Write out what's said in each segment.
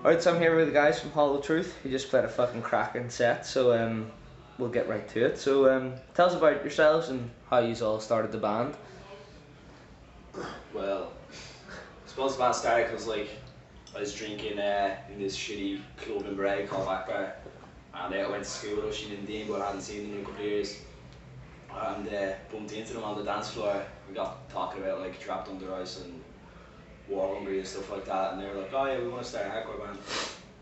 Alright, so I'm here with the guys from Hollow Truth. You just played a fucking cracking set, so we'll get right to it. So tell us about yourselves and how you all started the band. Well, I suppose the band started because I was drinking in this shitty club in Bray called Back Bar, and I went to school with Oisin and Dean, but I hadn't seen them in a couple of years, and bumped into them on the dance floor. We got talking about like Trapped Under Ice and War Hungry and stuff like that, and they were like, oh yeah, we want to start a hardcore band,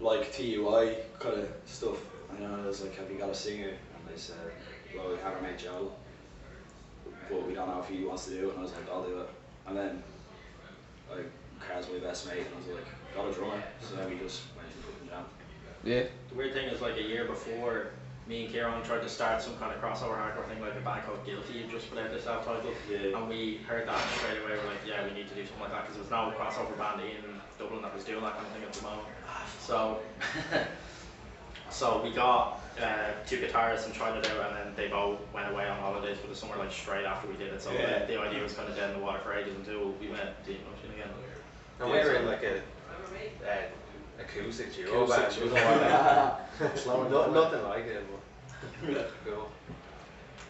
like TUI kind of stuff. And I was like, have you got a singer? And they said, well, we have our mate Joe, but we don't know if he wants to do it. And I was like, I'll do it. And then like Carl's my best mate, and I was like, got a drummer, so then we just went and fucking jammed. Yeah. The weird thing is, like a year before, me and Kieran tried to start some kind of crossover hardcore thing, like a band called Guilty, just put out their self-titled. Yeah. And we heard that straight away. We're like, yeah, we need to do something like that, because there was no crossover band in Dublin that was doing that kind of thing at the moment. So, so we got two guitarists and tried it out, and then they both went away on holidays for the summer, like straight after we did it. So Yeah. the idea was kind of dead in the water for ages until we met Dean Ocean again. And we were in like a acoustic duo band. Nothing like it, but cool.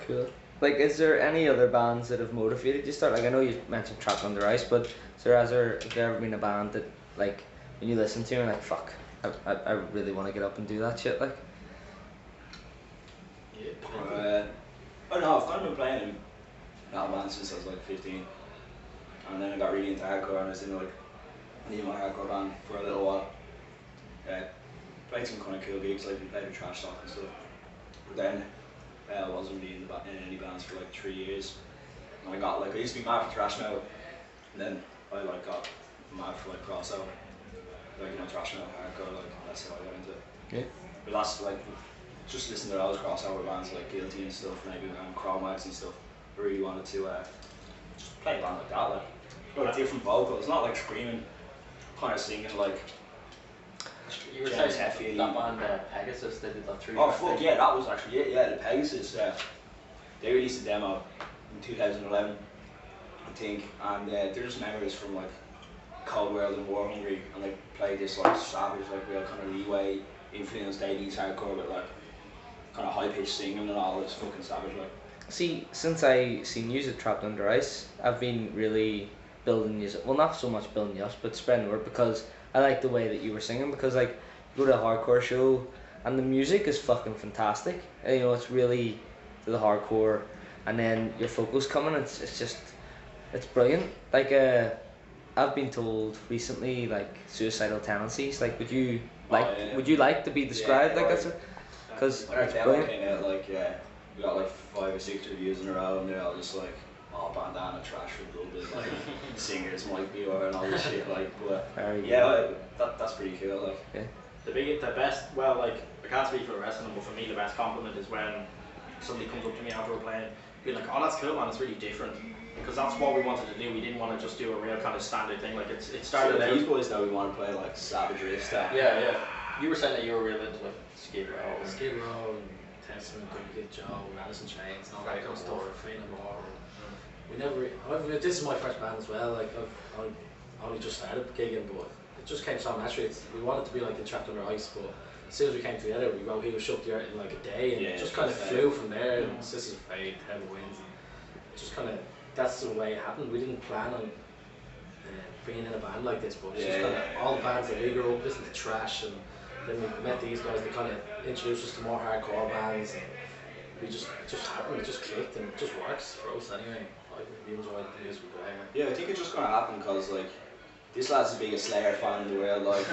Cool. Like, is there any other bands that have motivated you to start? Like, I know you mentioned Trapped Under Ice, but has there ever been a band that, like, when you listen to, you're like, fuck, I really want to get up and do that shit, like? Yeah. I don't know, I've kind of been playing in metal bands since I was like 15, and then I got really into hardcore, and I was in like an emo hardcore band for a little while. Played some kind of cool gigs, like we played with Trash Talk and stuff. But then I wasn't really in any bands for like 3 years. And I got like, I used to be mad for thrash metal, and then I like got mad for like crossover. Like, you know, thrash metal, hardcore, like that's how I got into it. Yeah. But that's like, just listening to those crossover bands like Guilty and stuff, maybe Chromags and stuff. I really wanted to just play a band like that, like different vocals, not like screaming, kind of singing like. You were James saying Hetfield. that band Pegasus, they did that 3 Oh fuck yeah, that was actually it. Yeah, the Pegasus. They released a demo in 2011, I think, and they're just memories from like Cold World and War Hungry, and they played this like savage, like real kind of leeway influenced 80s hardcore, but like kind of high pitched singing and all this fucking savage like. See, since I seen you at Trapped Under Ice, I've been really building you, well, not so much building you up, but spreading the word, because I like the way that you were singing, because like you go to a hardcore show and the music is fucking fantastic, and, you know, it's really to the hardcore, and then your vocals coming, it's just, it's brilliant. Like I've been told recently, like, suicidal tendencies, like would you like to be described like that? Because When our it's demo brilliant. came out, like we got like 5 or 6 reviews in a row, and they're all just like, oh, bandana trash from Dublin, like singers might be or and all this shit, like, but yeah, like, that's pretty cool, like. Yeah. The best, well, like, I can't speak for the rest of them, but for me the best compliment is when somebody comes up to me after we're playing, being like, oh, that's cool, man, it's really different, because that's what we wanted to do. We didn't want to just do a real kind of standard thing. Like, it started out. These boys know we want to play like savage riff stuff. Yeah. You were saying that you were real into like Skid Row. Skid Row and Testament, Good Kid Joe, Alice in Chains, and all that kind of stuff. Fate No More. We never. This is my first band as well. Like I've only just started gigging, but it just came so naturally. We wanted to be like the Trapped Under Ice, but as soon as we came together, we wrote He Was Shook the Earth in like a day, and it just kind of flew from there. And Sisters of Fate, Heaven Wins, and just kind of that's the way it happened. We didn't plan on being in a band like this, but it's just kind of all the bands that we grew up listening to Trash, and then we met these guys that kind of introduced us to more hardcore bands, and we just happened. It just clicked, and it just works for us anyway. We enjoyed the music we play. Yeah, I think it's just gonna happen because like this lad's the biggest Slayer fan in the world. Like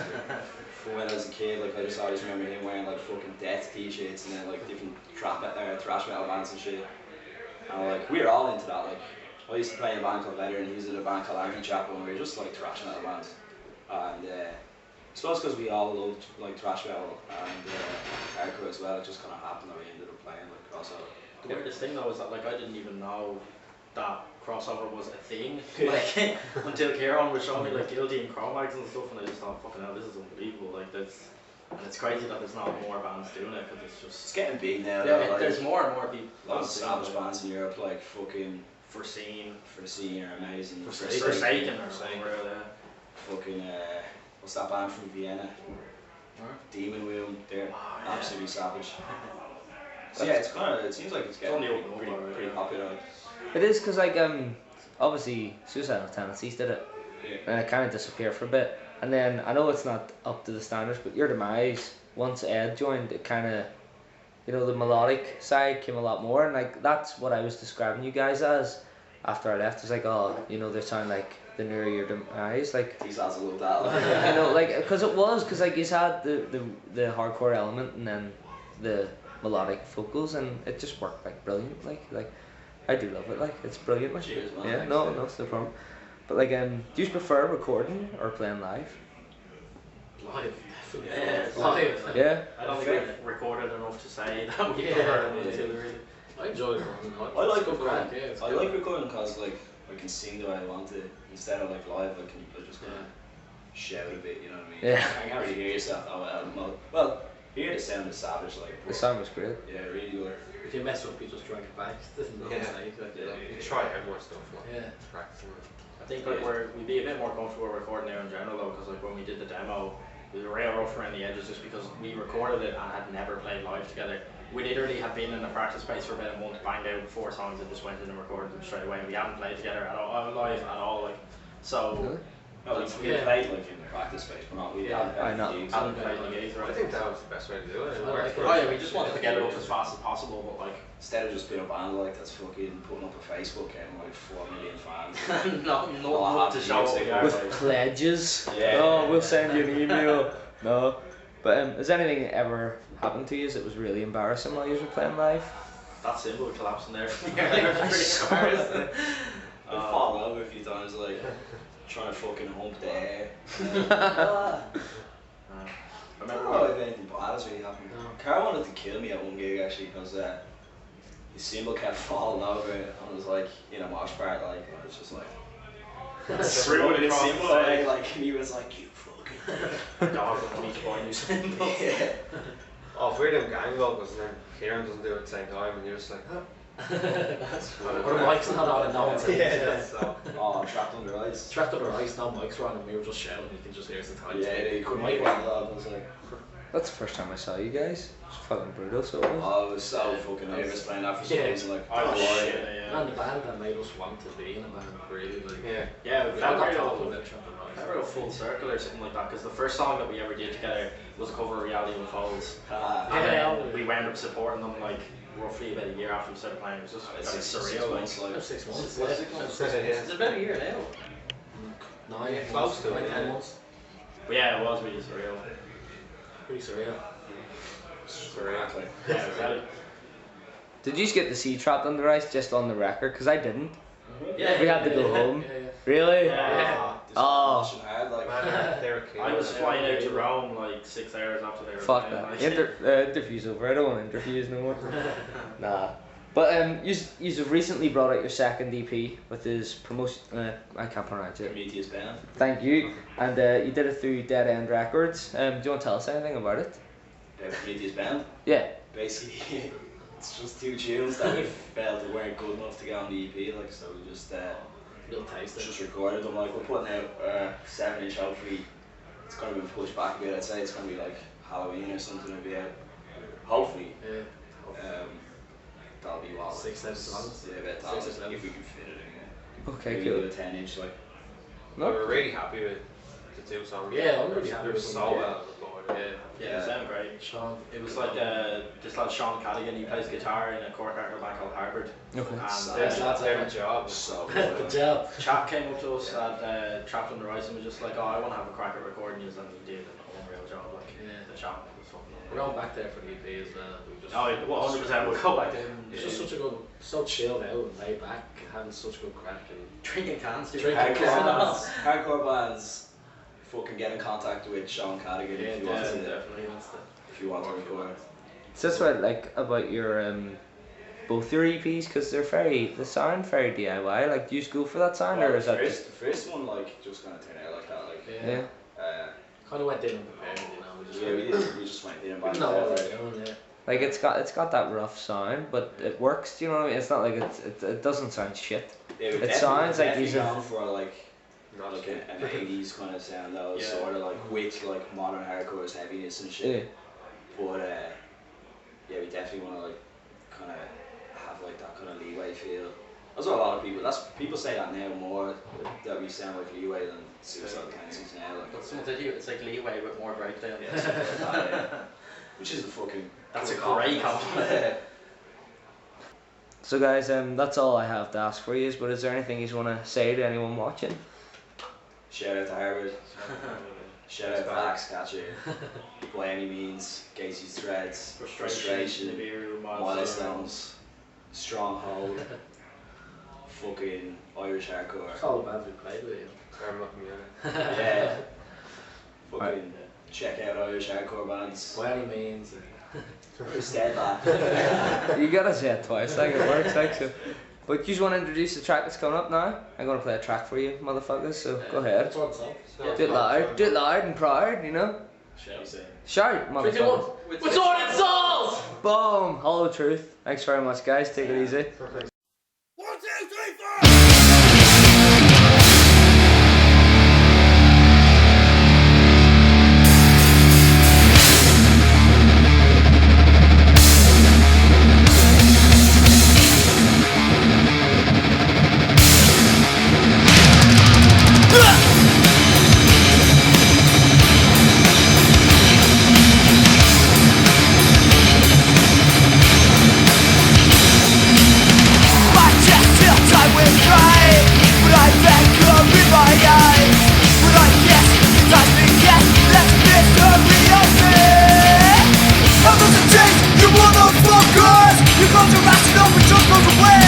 from when I was a kid, like I just always remember him wearing like fucking Death t-shirts and then like different thrash metal bands and shit. And like we were all into that. Like I used to play in a band called Veteran, and he was in a band called Anti Chapel, and we were just like thrash metal bands. And I suppose because we all loved like thrash metal and hardcore as well, it just kind of happened that we ended up playing like crossover. The weirdest thing though is that like I didn't even know that crossover was a thing, like until Kieran was showing me like Guilty and Chromags and stuff, and I just thought, fucking hell, this is unbelievable. Like that's, and it's crazy that there's not more bands doing it, because it's just. It's getting big now. Yeah, like, there's more and more people. Lots of savage bands in Europe, like fucking Foreseen are amazing. Forsaken or something. Fucking what's that band from Vienna? Demon Womb, they're absolutely savage. So yeah, it's kind of, it seems like it's getting only open pretty popular. It is because like obviously Suicidal Tendencies did it, and it kind of disappeared for a bit. And then I know it's not up to the standards, but Your Demise, once Ed joined, it kind of, you know, the melodic side came a lot more, and like that's what I was describing you guys as after I left. It's like, oh, you know, they sound like the newer Your Demise, like. These lads will love that. Like. You know, like, because like he's had the hardcore element and then the melodic vocals, and it just worked like brilliant. Like I do love it. Like it's brilliant. Like. Cheers, man. Yeah, Thanks, no, man. no, it's no problem. But like, do you prefer recording or playing live? Live, definitely. Yeah, Live. Yeah. I don't think we've recorded enough to say that we prefer it until really. I enjoy recording. I like good recording. crack, yeah, it's I good. like recording because like I can sing the way I want to instead of like live. I just kind of shout a bit. You know what I mean? Yeah. I can't really hear yourself that well. Well, hear the sound of savage like. The song was great. Yeah, really good. If you mess up, you just drag it back. There's no mistake. Like, you know. You try out more stuff, like Yeah. practicing. I think like we'd be a bit more comfortable recording there in general though, because like when we did the demo, we were real rough around the edges just because we recorded it and had never played live together. We literally had been in the practice space for about a month, banged out 4 songs and just went in and recorded them straight away. And we hadn't played together at all, live at all. Like, so Really? No, we played like in the practice space, but not we Yeah, I know. hadn't played in the gigs, right? I think that was the best way to do it. I like it. Oh yeah, we just wanted to get it up as fast as possible, but like instead of just being a band like that's fucking putting up a Facebook account with like 4 million fans. not to show what we are. With Like. pledges. Yeah. Oh, we'll send you an email. No. But has anything ever happened to you that was really embarrassing while you were playing live? That symbol collapsing there for me. Like, it was I pretty saw embarrassing. I've fallen over a few times, like trying to fucking hump the air. I I remember don't know if anything bad has really happened. No. Carl wanted to kill me at one gig actually because his cymbal kept falling over and it was like in a mosh part, like it was just like Screwing his across the cymbal, side. like he was like you fucking dog with the beach boy new symbol. yeah. Oh, if we're doing gang vocals and then Kieran doesn't do it at the same time and you're just like, huh? Or the mic's not on and no one's in. Yeah, so. Oh, I'm trapped under ice. Trapped under ice, no mics were on, and we were just shouting. You can just hear us the time. Yeah, they couldn't Mic make one up. I was like, That's the first time I saw you guys. It's fucking brutal, so it was. oh, I was so fucking nervous playing that for some Yeah. reason. Like, I was don't worry. shit, yeah. And the band that made us want to be in a band, really. Like, Yeah. Yeah, we we got got told real, about Trapped Under Ice. a real full circle or something like that, because the first song that we ever did together was a cover of Reality Unfolds. Ah, And Yeah. then we wound up supporting them like roughly about a year after we started playing. It was just it's kind of 6 surreal. Like. months, like. About 6 months. Was Yeah. 6 months? Yeah. It's about a year now. 9 Yeah, close to it, like 10 yeah. months. But yeah, it was really surreal. Pretty surreal. Exactly. Yeah, exactly. Did you get to see Trapped Under Ice just on the record? Because I didn't. Yeah, We had to go yeah, home. Yeah, yeah. Really? Yeah. Oh. Pushing hard, like. Man, they were killed. I was flying out to Rome like 6 hours after they were Fuck playing. that. Like, Interview's over. I don't want interviews no more. Nah. But you have recently brought out your second EP with his promotion. I can't pronounce it. Prometheus band. Thank you. And you did it through Dead End Records. Do you want to tell us anything about it? Prometheus band. Yeah. Basically, it's just 2 tunes that we felt that weren't good enough to get on the EP. Like, so we Little taste. just recorded them. Like, we're putting out 7-inch. Hopefully, it's kind of been pushed back a bit. I'd say it's going to be like Halloween or something. It'll be out. Hopefully, Yeah. that'll be wild. 6, 7 songs. Yeah, about that. 6 or 7. If we can fit it in. Okay, Maybe cool. do a 10-inch. Like, We were really happy with the 2 songs. Yeah, I'm really happy They were with so them, yeah. well recorded. yeah, it sounded great. Sean. It was like this lad Sean Cadigan, he plays guitar in a Cork Art band called Hybrid. Okay. And There's lads Their there. job. so Good good. job. Chap came up to us at Trapped Under Ice and was just like, oh, I want to have a crack at recording you, and he did an unreal job. Like, Yeah. the chap was fucking We're going back there for the EP as well. We just, Oh, 100% we'll go back there. It's just such a good, so chilled out and laid back, having such good crack and Drinking cans, dude. Drinking cans. Hardcore bands. Fucking get in contact with Sean Cadigan Yeah, if you want to. definitely. If you want to record. So that's what I like about your both your EPs, because they sound very DIY. Like, do you go for that sound, or is that just? The first one like just kind of turned out like that. Like, Yeah. kind of went in and prepared, you know. We just we just went in and back. no, what and we're forth. doing, yeah. Like, it's got that rough sound, but it works. Do you know what I mean? It's not like it doesn't sound shit. Yeah, we It definitely- sounds like definitely he's a- gone for like Not like shit. an 80s kind of sound that was Yeah. sort of like with like modern hardcore's heaviness and shit. Yeah. But yeah, we definitely want to like kind of have like that kind of leeway feel. That's what a lot of people. People say that now more that we sound like leeway than suicidal tendencies now. Like, But someone said you, it's like leeway with more breakdown. yeah, something like that, yeah. Which is a fucking. That's a good great compliment. So guys, that's all I have to ask for you. But is there anything you want to say to anyone watching? Shout out to Harvard. Shout out to Axcatcher. By any means, Gacy's threads, frustration, Nibiru, milestones, stronghold, fucking Irish hardcore. It's all the bands we played with you. I'm looking at it. Yeah. Fucking check out Irish hardcore bands. By any means. Who said that? You gotta say it twice, like it works, like so. But you just want to introduce the track that's coming up now? I'm gonna play a track for you, motherfuckers. So go ahead. That's one song. Do it loud and proud, you know. Shall we say? Shout, 3, 2, 1. motherfuckers. What's on its souls? Boom! Hollow truth. Thanks very much, guys. Take it easy. My chest tilts, I will cry, but I beg come in my eyes. But I guess it does me guess that's mystery of me. How does it taste, you motherfuckers? You close your eyes and open just goes away.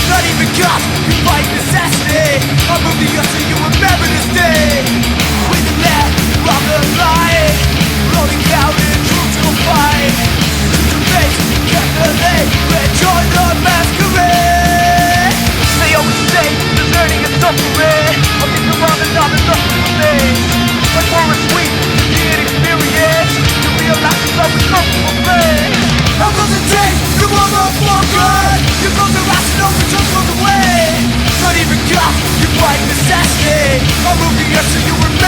Not even God, you fight necessity. I'll move the earth so you remember this day. With the left from the line, rolling down in troops will fight. Shoot your face, carefully, rejoin the masquerade. They always say there's learning and suffering. I think the wrong is not enough for me. But for a sweet, Indian experience, to realize it's always something for me. How does it taste, you motherfucker? You close your eyes and open just goes away. Not even God, you fight necessity. I'll move the earth so you remember.